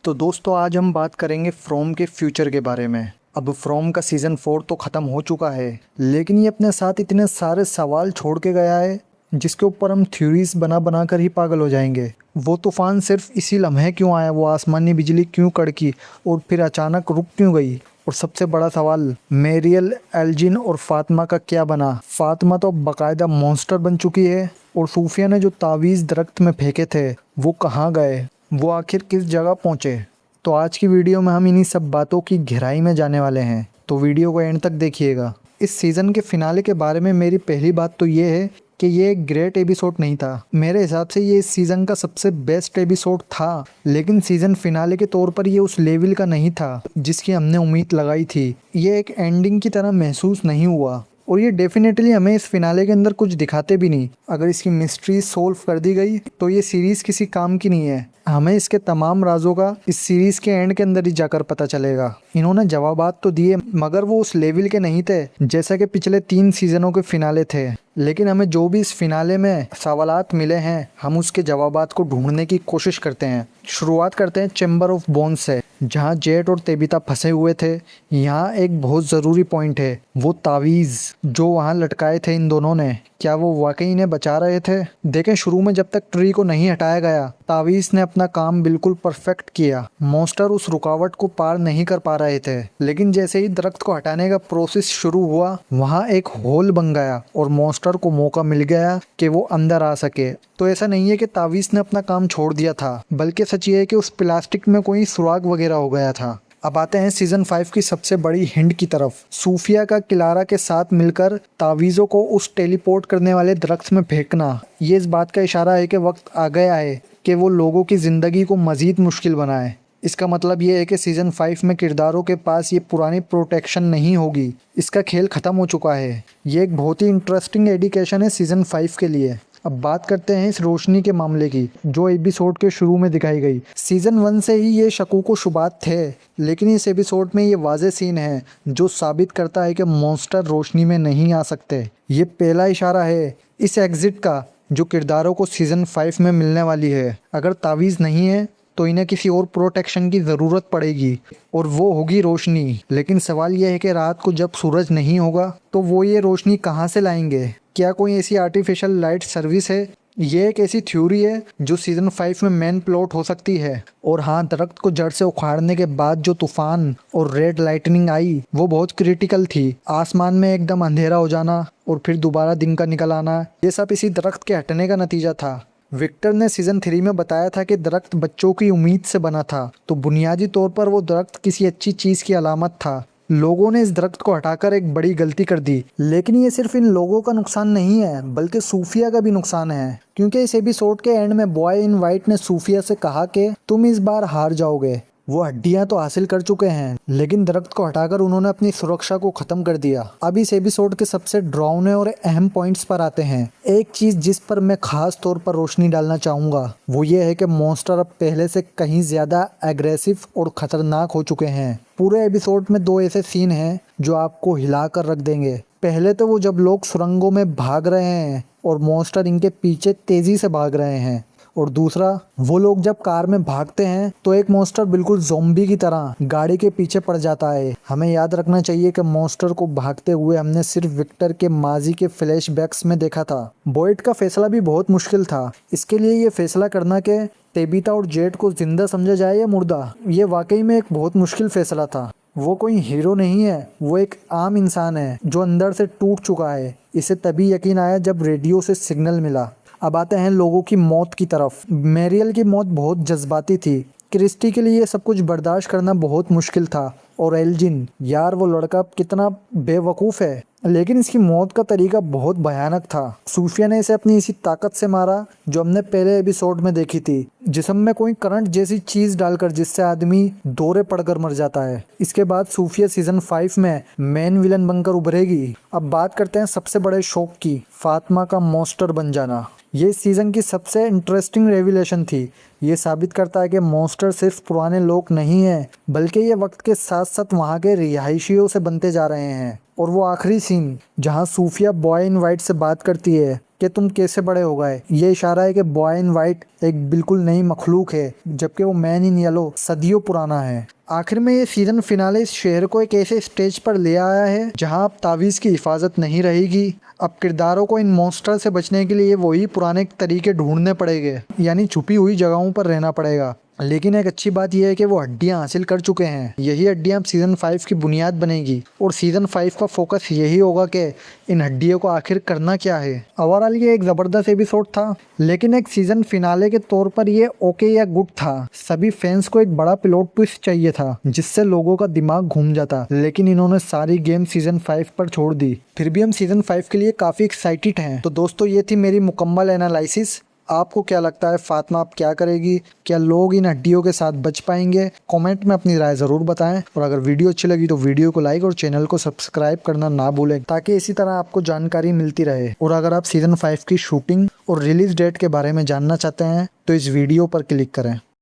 तो दोस्तों आज हम बात करेंगे फ्रॉम के फ्यूचर के बारे में। अब फ्रॉम का सीज़न 4 तो ख़त्म हो चुका है, लेकिन ये अपने साथ इतने सारे सवाल छोड़ के गया है जिसके ऊपर हम थ्योरीज बना बना कर ही पागल हो जाएंगे। वो तूफ़ान सिर्फ इसी लम्हे क्यों आया, वो आसमानी बिजली क्यों कड़की और फिर अचानक रुक क्यों गई, और सबसे बड़ा सवाल मेरियल, एल्जिन और फातिमा का क्या बना। फातिमा तो बाकायदा मॉन्स्टर बन चुकी है, और सूफिया ने जो तावीज़ दरख्त में फेंके थे वो कहाँ गए, वो आखिर किस जगह पहुँचे। तो आज की वीडियो में हम इन्हीं सब बातों की गहराई में जाने वाले हैं, तो वीडियो को एंड तक देखिएगा। इस सीज़न के फिनाले के बारे में मेरी पहली बात तो ये है कि ये एक ग्रेट एपिसोड नहीं था। मेरे हिसाब से ये इस सीज़न का सबसे बेस्ट एपिसोड था, लेकिन सीज़न फिनाले के तौर पर ये उस लेवल का नहीं था जिसकी हमने उम्मीद लगाई थी। ये एक एंडिंग की तरह महसूस नहीं हुआ, और ये डेफिनेटली हमें इस फिनाले के अंदर कुछ दिखाते भी नहीं। अगर इसकी मिस्ट्री सोल्व कर दी गई तो ये सीरीज़ किसी काम की नहीं है। हमें इसके तमाम राजों का इस सीरीज़ के एंड के अंदर ही जाकर पता चलेगा। इन्होंने जवाबात तो दिए, मगर वो उस लेवल के नहीं थे जैसा कि पिछले 3 सीज़नों के फिनाले थे। लेकिन हमें जो भी इस फिनाले में सवालात मिले हैं, हम उसके जवाबात को ढूंढने की कोशिश करते हैं। शुरुआत करते हैं चैम्बर ऑफ बोन्स से, जहाँ जेट और तेबिता फंसे हुए थे। यहाँ एक बहुत ज़रूरी पॉइंट है, वो तावीज़ जो वहाँ लटकाए थे इन दोनों ने, क्या वो वाकई इन्हें बचा रहे थे। देखें, शुरू में जब तक ट्री को नहीं हटाया गया, तावीज़ ने अपना काम बिल्कुल परफेक्ट किया। मॉन्स्टर उस रुकावट को पार नहीं कर पा रहे थे, लेकिन जैसे ही दरख्त को हटाने का प्रोसेस शुरू हुआ, वहाँ एक होल बन गया और मॉन्स्टर को मौका मिल गया कि वो अंदर आ सके। तो ऐसा नहीं है कि तावीज़ ने अपना काम छोड़ दिया था, बल्कि सच ये है कि उस प्लास्टिक में कोई सुराग वगैरह हो गया था। अब आते हैं सीज़न 5 की सबसे बड़ी हिंट की तरफ। सूफिया का किलारा के साथ मिलकर तावीज़ों को उस टेलीपोर्ट करने वाले दरख्त में फेंकना, ये इस बात का इशारा है कि वक्त आ गया है कि वो लोगों की ज़िंदगी को मज़ीद मुश्किल बनाए। इसका मतलब ये है कि सीज़न 5 में किरदारों के पास ये पुरानी प्रोटेक्शन नहीं होगी। इसका खेल ख़त्म हो चुका है। ये एक बहुत ही इंटरेस्टिंग एडिकेशन है सीज़न 5 के लिए। अब बात करते हैं इस रोशनी के मामले की, जो एपिसोड के शुरू में दिखाई गई। सीज़न 1 से ही ये शकूक व शुबात थे, लेकिन इस एपिसोड में ये वाज़े सीन है जो साबित करता है कि मॉन्स्टर रोशनी में नहीं आ सकते। ये पहला इशारा है इस एग्जिट का जो किरदारों को सीज़न 5 में मिलने वाली है। अगर तावीज़ नहीं है तो इन्हें किसी और प्रोटेक्शन की ज़रूरत पड़ेगी, और वो होगी रोशनी। लेकिन सवाल यह है कि रात को जब सूरज नहीं होगा तो वो ये रोशनी कहाँ से लाएंगे। क्या कोई ऐसी आर्टिफिशियल लाइट सर्विस है? ये एक ऐसी थ्योरी है जो सीज़न 5 में मेन प्लॉट हो सकती है। और हाँ, दरख्त को जड़ से उखाड़ने के बाद जो तूफान और रेड लाइटनिंग आई, वो बहुत क्रिटिकल थी। आसमान में एकदम अंधेरा हो जाना और फिर दोबारा दिन का निकल आना, ये सब इसी दरख्त के हटने का नतीजा था। विक्टर ने सीज़न 3 में बताया था कि दरख्त बच्चों की उम्मीद से बना था, तो बुनियादी तौर पर वो दरख्त किसी अच्छी चीज़ की अलामत था। लोगों ने इस दरख्त को हटाकर एक बड़ी गलती कर दी, लेकिन ये सिर्फ इन लोगों का नुकसान नहीं है, बल्कि सूफिया का भी नुकसान है। क्योंकि इस एपिसोड के एंड में बॉय इन वाइट ने सूफिया से कहा कि तुम इस बार हार जाओगे। वो हड्डियां तो हासिल कर चुके हैं, लेकिन दरख्त को हटाकर उन्होंने अपनी सुरक्षा को खत्म कर दिया। अब इस एपिसोड के सबसे डरावने और अहम पॉइंट्स पर आते हैं। एक चीज जिस पर मैं खास तौर पर रोशनी डालना चाहूंगा, वो ये है कि मॉन्स्टर अब पहले से कहीं ज्यादा एग्रेसिव और खतरनाक हो चुके हैं। पूरे एपिसोड में 2 ऐसे सीन हैं जो आपको हिला कर रख देंगे। पहले तो वो जब लोग सुरंगों में भाग रहे हैं और मॉन्स्टर इनके पीछे तेजी से भाग रहे हैं, और दूसरा वो लोग जब कार में भागते हैं तो एक मॉन्स्टर बिल्कुल ज़ॉम्बी की तरह गाड़ी के पीछे पड़ जाता है। हमें याद रखना चाहिए कि मॉन्स्टर को भागते हुए हमने सिर्फ विक्टर के माजी के फ्लैशबैक्स में देखा था। बॉयड का फैसला भी बहुत मुश्किल था। इसके लिए ये फैसला करना कि तेबिता और जेट को जिंदा समझा जाए या मुर्दा, ये वाकई में एक बहुत मुश्किल फैसला था। वो कोई हीरो नहीं है, वो एक आम इंसान है जो अंदर से टूट चुका है। इसे तभी यकीन आया जब रेडियो से सिग्नल मिला। अब आते हैं लोगों की मौत की तरफ। मेरियल की मौत बहुत जज्बाती थी। क्रिस्टी के लिए सब कुछ बर्दाश्त करना बहुत मुश्किल था। और एल्जिन, यार वो लड़का कितना बेवकूफ़ है, लेकिन इसकी मौत का तरीका बहुत भयानक था। सूफिया ने इसे अपनी इसी ताकत से मारा जो हमने पहले एपिसोड में देखी थी, जिस्म में कोई करंट जैसी चीज़ डालकर, जिससे आदमी दौरे पड़कर मर जाता है। इसके बाद सूफिया सीज़न 5 में मेन विलन बनकर उभरेगी। अब बात करते हैं सबसे बड़े शौक की, फातिमा का मॉन्स्टर बन जाना। ये सीज़न की सबसे इंटरेस्टिंग रेवलेशन थी। ये साबित करता है कि मॉन्स्टर सिर्फ पुराने लोग नहीं हैं, बल्कि ये वक्त के साथ साथ वहाँ के रिहायशियों से बनते जा रहे हैं। और वो आखिरी सीन जहाँ सूफिया बॉय इन वाइट से बात करती है कि तुम कैसे बड़े हो गए, ये इशारा है कि बॉय इन वाइट एक बिल्कुल नई मखलूक है, जबकि वो मैन इन येलो सदियों पुराना है। आखिर में ये सीजन फिनाले इस शहर को एक ऐसे स्टेज पर ले आया है जहां अब तावीज़ की हिफाजत नहीं रहेगी। अब किरदारों को इन मॉन्स्टर से बचने के लिए वही पुराने तरीके ढूंढने पड़ेंगे, यानी छुपी हुई जगहों पर रहना पड़ेगा। लेकिन एक अच्छी बात यह है कि वो हड्डियां हासिल कर चुके हैं। यही हड्डियां अब सीज़न 5 की बुनियाद बनेगी और सीज़न 5 का फोकस यही होगा कि इन हड्डियों को आखिर करना क्या है। ओवरऑल ये एक ज़बरदस्त एपिसोड था, लेकिन एक सीज़न फिनाले के तौर पर ये ओके या गुड था। सभी फैंस को एक बड़ा प्लॉट ट्विस्ट चाहिए था जिससे लोगों का दिमाग घूम जाता, लेकिन इन्होंने सारी गेम सीज़न 5 पर छोड़ दी। फिर भी हम सीज़न 5 के लिए काफ़ी एक्साइटेड हैं। तो दोस्तों, ये थी मेरी मुकम्मल एनालिसिस। आपको क्या लगता है फातिमा अब क्या करेगी? क्या लोग इन हड्डियों के साथ बच पाएंगे? कमेंट में अपनी राय ज़रूर बताएं और अगर वीडियो अच्छी लगी तो वीडियो को लाइक और चैनल को सब्सक्राइब करना ना भूलें, ताकि इसी तरह आपको जानकारी मिलती रहे। और अगर आप सीज़न 5 की शूटिंग और रिलीज डेट के बारे में जानना चाहते हैं तो इस वीडियो पर क्लिक करें।